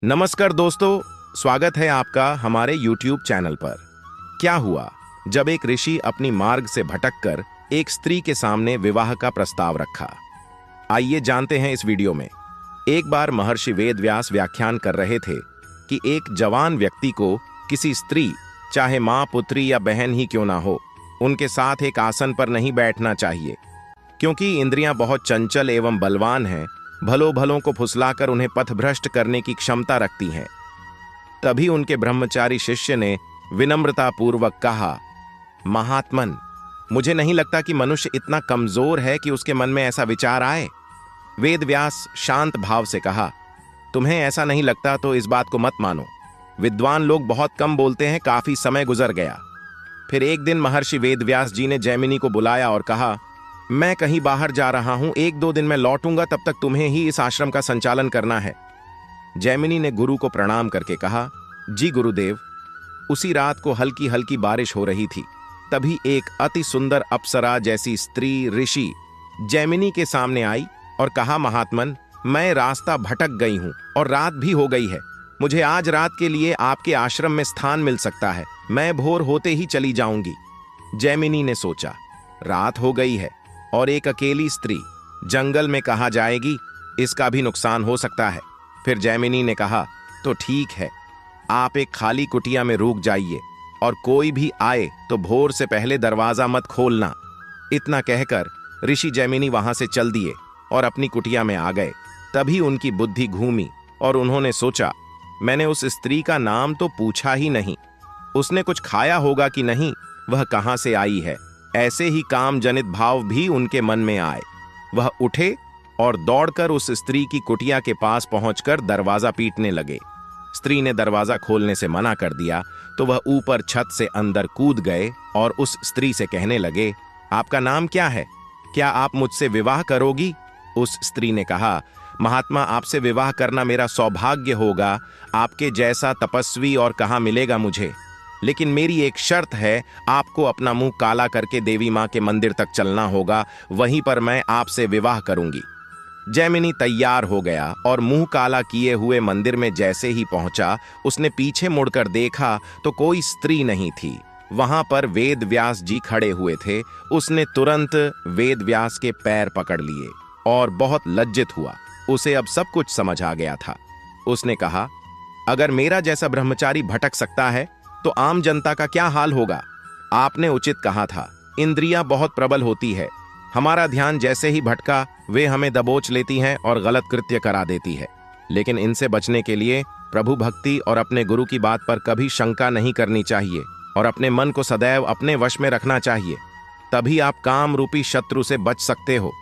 नमस्कार दोस्तों, स्वागत है आपका हमारे YouTube चैनल पर। क्या हुआ जब एक ऋषि अपनी मार्ग से भटककर एक स्त्री के सामने विवाह का प्रस्ताव रखा? आइए जानते हैं इस वीडियो में। एक बार महर्षि वेदव्यास व्याख्यान कर रहे थे कि एक जवान व्यक्ति को किसी स्त्री, चाहे माँ, पुत्री या बहन ही क्यों ना हो, उनके साथ एक आसन पर नहीं बैठना चाहिए, क्योंकि इंद्रियां बहुत चंचल एवं बलवान हैं, भलों भलों को फुसलाकर उन्हें पथभ्रष्ट करने की क्षमता रखती हैं। तभी उनके ब्रह्मचारी शिष्य ने विनम्रतापूर्वक कहा, महात्मन, मुझे नहीं लगता कि मनुष्य इतना कमजोर है कि उसके मन में ऐसा विचार आए। वेदव्यास शांत भाव से कहा, तुम्हें ऐसा नहीं लगता तो इस बात को मत मानो। विद्वान लोग बहुत कम बोलते हैं। काफी समय गुजर गया। फिर एक दिन महर्षि वेदव्यास जी ने जैमिनी को बुलाया और कहा, मैं कहीं बाहर जा रहा हूं, 1-2 दिन में लौटूंगा, तब तक तुम्हें ही इस आश्रम का संचालन करना है। जैमिनी ने गुरु को प्रणाम करके कहा, जी गुरुदेव। उसी रात को हल्की हल्की बारिश हो रही थी। तभी एक अति सुंदर अप्सरा जैसी स्त्री ऋषि जैमिनी के सामने आई और कहा, महात्मन, मैं रास्ता भटक गई हूं और रात भी हो गई है। मुझे आज रात के लिए आपके आश्रम में स्थान मिल सकता है। मैं भोर होते ही चली जाऊंगी। जैमिनी ने सोचा, रात हो गई है और एक अकेली स्त्री जंगल में कहाँ जाएगी, इसका भी नुकसान हो सकता है। फिर जैमिनी ने कहा, तो ठीक है, आप एक खाली कुटिया में रुक जाइए और कोई भी आए तो भोर से पहले दरवाजा मत खोलना। इतना कहकर ऋषि जैमिनी वहां से चल दिए और अपनी कुटिया में आ गए। तभी उनकी बुद्धि घूमी और उन्होंने सोचा, मैंने उस स्त्री का नाम तो पूछा ही नहीं, उसने कुछ खाया होगा कि नहीं, वह कहां से आई है। ऐसे ही काम जनित भाव भी उनके मन में आए। वह उठे और दौड़कर उस स्त्री की कुटिया के पास पहुंचकर दरवाजा पीटने लगे। स्त्री ने दरवाजा खोलने से मना कर दिया तो वह ऊपर छत से अंदर कूद गए और उस स्त्री से कहने लगे, आपका नाम क्या है? क्या आप मुझसे विवाह करोगी? उस स्त्री ने कहा, महात्मा, आपसे विवाह करना मेरा सौभाग्य होगा। आपके जैसा तपस्वी और कहाँ मिलेगा मुझे। लेकिन मेरी एक शर्त है, आपको अपना मुंह काला करके देवी मां के मंदिर तक चलना होगा, वहीं पर मैं आपसे विवाह करूंगी। जैमिनी तैयार हो गया और मुंह काला किए हुए मंदिर में जैसे ही पहुंचा, उसने पीछे मुड़कर देखा तो कोई स्त्री नहीं थी। वहां पर वेदव्यास जी खड़े हुए थे। उसने तुरंत वेदव्यास के पैर पकड़ लिए और बहुत लज्जित हुआ। उसे अब सब कुछ समझ आ गया था। उसने कहा, अगर मेरा जैसा ब्रह्मचारी भटक सकता है तो आम जनता का क्या हाल होगा। आपने उचित कहा था, इंद्रियां बहुत प्रबल होती है। हमारा ध्यान जैसे ही भटका, वे हमें दबोच लेती हैं और गलत कृत्य करा देती है। लेकिन इनसे बचने के लिए प्रभु भक्ति और अपने गुरु की बात पर कभी शंका नहीं करनी चाहिए और अपने मन को सदैव अपने वश में रखना चाहिए। तभी आप काम रूपी शत्रु से बच सकते हो।